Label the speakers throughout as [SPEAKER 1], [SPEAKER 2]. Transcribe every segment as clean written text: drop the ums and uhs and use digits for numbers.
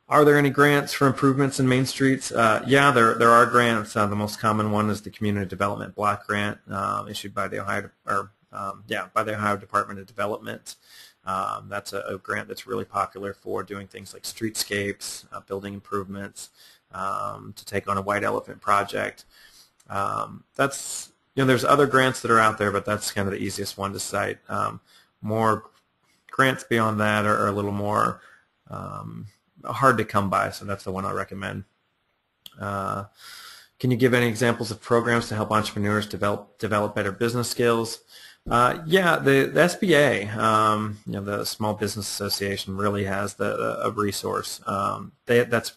[SPEAKER 1] Are there any grants for improvements in main streets? Yeah, there are grants. The most common one is the Community Development Block Grant, issued by the Ohio Department of Development. That's a grant that's really popular for doing things like streetscapes, building improvements, to take on a white elephant project. That's there's other grants that are out there, but that's kind of the easiest one to cite. More grants beyond that are a little more hard to come by, so that's the one I recommend. Can you give any examples of programs to help entrepreneurs develop better business skills? Yeah, the SBA, the Small Business Association, really has a resource. That's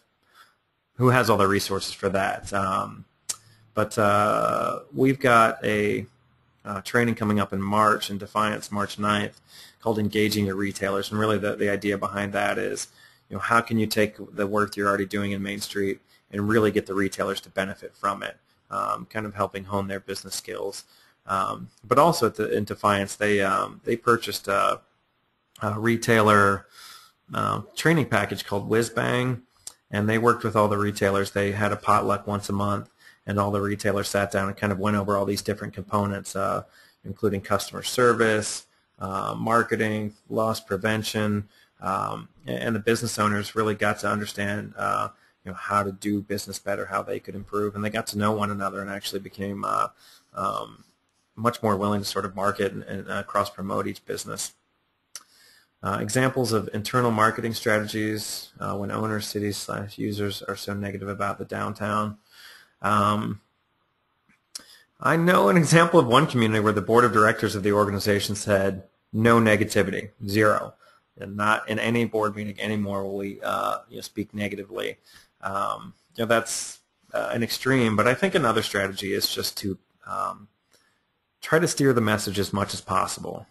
[SPEAKER 1] who has all the resources for that. But we've got a training coming up in March, in Defiance, March 9th, called Engaging Your Retailers. And really the idea behind that is, how can you take the work you're already doing in Main Street and really get the retailers to benefit from it, kind of helping hone their business skills. But also in Defiance, they purchased a retailer training package called Whiz Bang, and they worked with all the retailers. They had a potluck once a month, and all the retailers sat down and kind of went over all these different components, including customer service, marketing, loss prevention, and the business owners really got to understand how to do business better, how they could improve, and they got to know one another and actually became much more willing to sort of market and cross-promote each business. Examples of internal marketing strategies when owners, cities, / users are so negative about the downtown. I know an example of one community where the board of directors of the organization said no negativity, zero. And not in any board meeting anymore will we speak negatively. That's an extreme, but I think another strategy is just to try to steer the message as much as possible.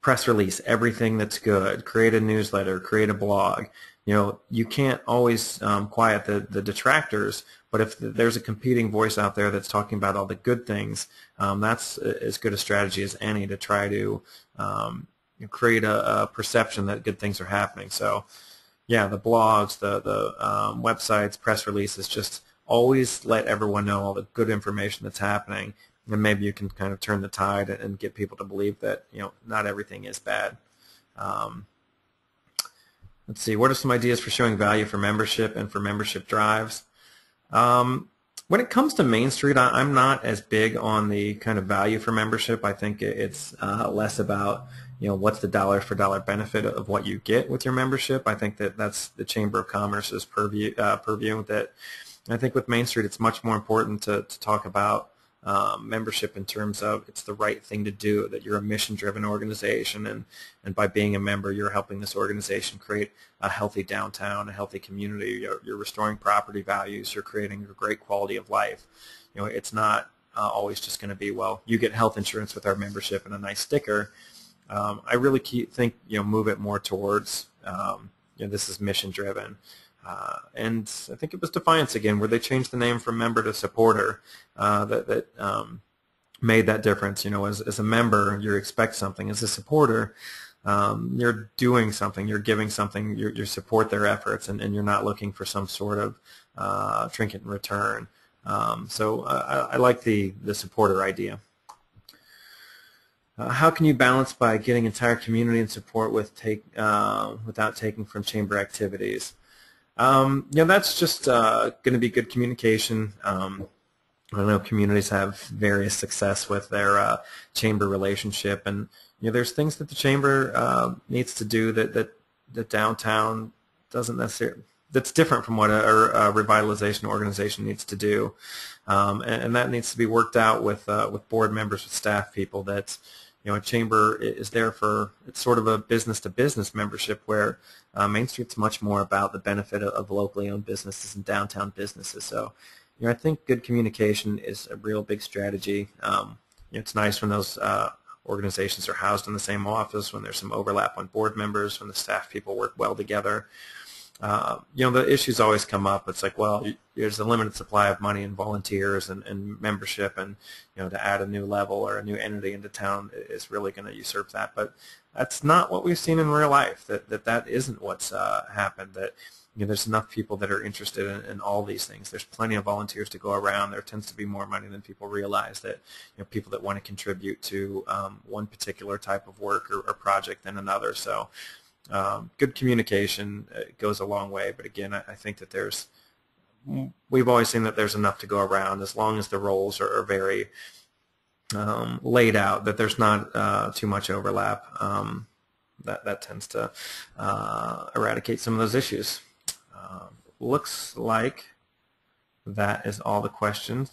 [SPEAKER 1] Press release everything that's good, create a newsletter, create a blog. You can't always quiet the detractors, but if there's a competing voice out there that's talking about all the good things, that's as good a strategy as any to try to create a perception that good things are happening. So yeah, the blogs, the websites, press releases, just always let everyone know all the good information that's happening, and maybe you can kind of turn the tide and get people to believe that not everything is bad. Let's see, what are some ideas for showing value for membership and for membership drives? When it comes to Main Street, I'm not as big on the kind of value for membership. I think it's less about what's the dollar for dollar benefit of what you get with your membership. I think that's the Chamber of Commerce's purview. That I think with Main Street, it's much more important to talk about membership in terms of it's the right thing to do, that you're a mission-driven organization, and by being a member, you're helping this organization create a healthy downtown, a healthy community. You're restoring property values. You're creating a great quality of life. It's not always just going to be, well, you get health insurance with our membership and a nice sticker. I really think move it more towards this is mission-driven. And I think it was Defiance again, where they changed the name from member to supporter, that made that difference. As a member, you expect something. As a supporter, you're doing something, you're giving something, you support their efforts, and you're not looking for some sort of trinket in return. So I like the supporter idea. How can you balance by getting entire community and support without taking from chamber activities? That's just going to be good communication. I know communities have various success with their chamber relationship, and there's things that the chamber needs to do that downtown doesn't necessarily. That's different from what a revitalization organization needs to do, and that needs to be worked out with board members, with staff people. That a chamber is there for, it's sort of a business-to-business membership, where Main Street's much more about the benefit of locally owned businesses and downtown businesses. So, I think good communication is a real big strategy. It's nice when those organizations are housed in the same office, when there's some overlap on board members, when the staff people work well together. The issues always come up. It's like, well, there's a limited supply of money and volunteers and membership, and to add a new level or a new entity into town is really going to usurp that. But that's not what we've seen in real life. That isn't what's happened. That there's enough people that are interested in all these things. There's plenty of volunteers to go around. There tends to be more money than people realize. That people that want to contribute to one particular type of work or project than another. So. Good communication goes a long way, but again, I think that we've always seen that there's enough to go around as long as the roles are very laid out, that there's not too much overlap. That tends to eradicate some of those issues. Looks like that is all the questions.